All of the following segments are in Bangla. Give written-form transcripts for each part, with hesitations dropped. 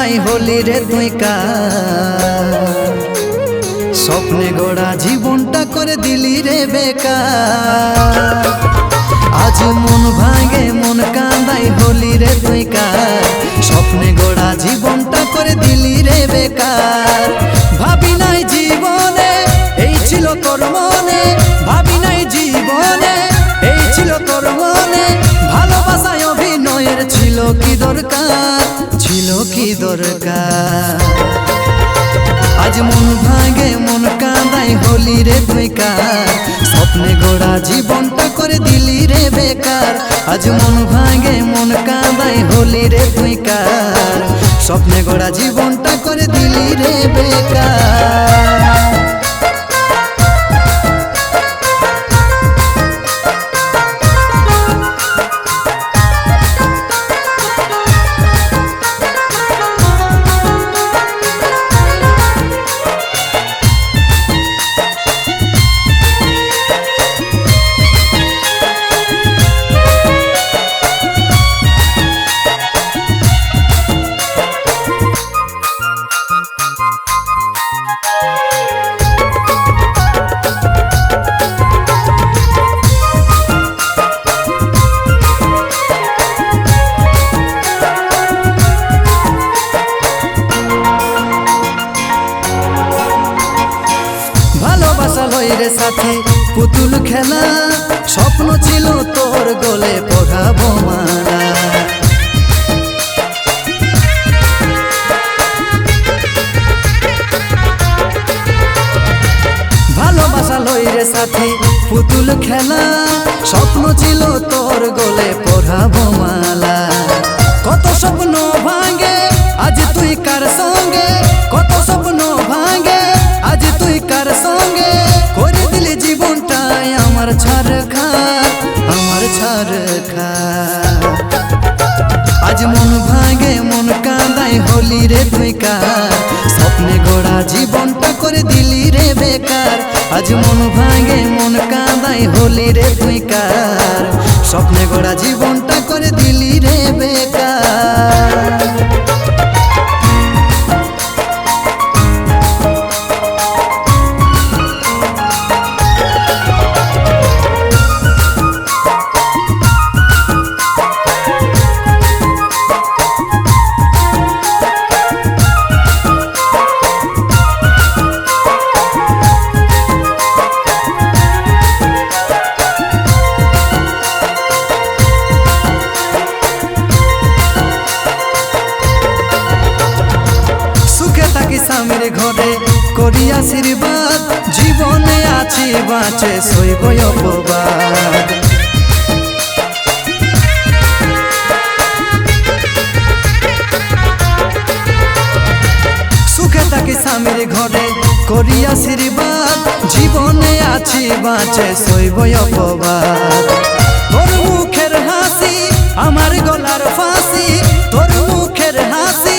কাঁদাই হলি রে তুই কার স্বপ্নে গড়া জীবনটা করে দিলি রে বেকার আজ মন ভাঙে মন কাঁদাই হলি রে তুই কার স্বপ্নে গড়া জীবনটা করে দিলি রে বেকার ভাবি নাই জীবনে এই ছিল তোর মনে ভাবি নাই জীবনে এই ছিল তোর মনে ভালোবাসায় অভিনয়ের ছিল কি দরকার আজ মন ভাঙে মন কাঁদাই হলি রে তুই কার স্বপ্নে গড়া জীবনটা করে দিলি রে বেকার আজ মন ভাঙে মন কাঁদাই হলি রে তুই কার স্বপ্নে গড়া জীবনটা করে দিলি রে বেকার ভালোবাসা লইরে সাথী পুতুল খেলা স্বপ্ন ছিল তোর গলে পড়াবো মালা ভালোবাসা লইরে সাথী পুতুল খেলা স্বপ্ন ছিল তোর গলে পড়াবো মালা কত স্বপ্ন ভাঙে আজ তুই কার সঙ্গে কত স্বপ্ন ভাঙে আজ তুই কার সঙ্গে করে দিলি জীবনটাই আমার ছাড় খা আজ মন ভাঙে মন কাঁদাই হলি রে তুই কার স্বপ্নে গড়া জীবনটা করে দিলি রে বেকার আজ মন ভাঙে মন কাঁদাই হলি রে তুই কার স্বপ্নে গড়া জীবনটা করে দিলি রে বেকার স্বামীর ঘরে করি আশীর্বাদ জীবনে আছি বাঁচে সইব অপবাদ সুখে থাকি স্বামীর ঘরে করি আশীর্বাদ জীবনে আছি বাঁচে সইব অপবাদ তোর মুখের হাসি আমার গলার ফাঁসি তোর মুখের হাসি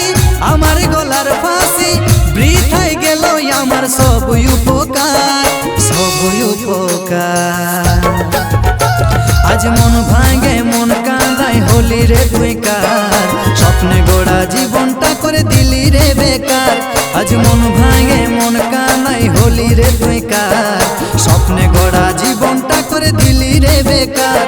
আমার গলার ফাঁসি বৃথায় গেল আমার সব উপকার আজ মন ভাঙে মন কাঁদাই হলি রে তুই কার স্বপ্নে গড়া জীবনটা করে দিলি রে বেকার আজ মন ভাঙে মন কাঁদাই হলি রে তুই কার স্বপ্নে গড়া জীবনটা করে দিলি রে বেকার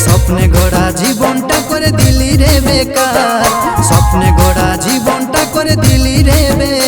স্বপ্নে গড়া জীবনটা করে দিলি রে বেকার স্বপ্নে গড়া জীবনটা করে দিলি রে বেকার।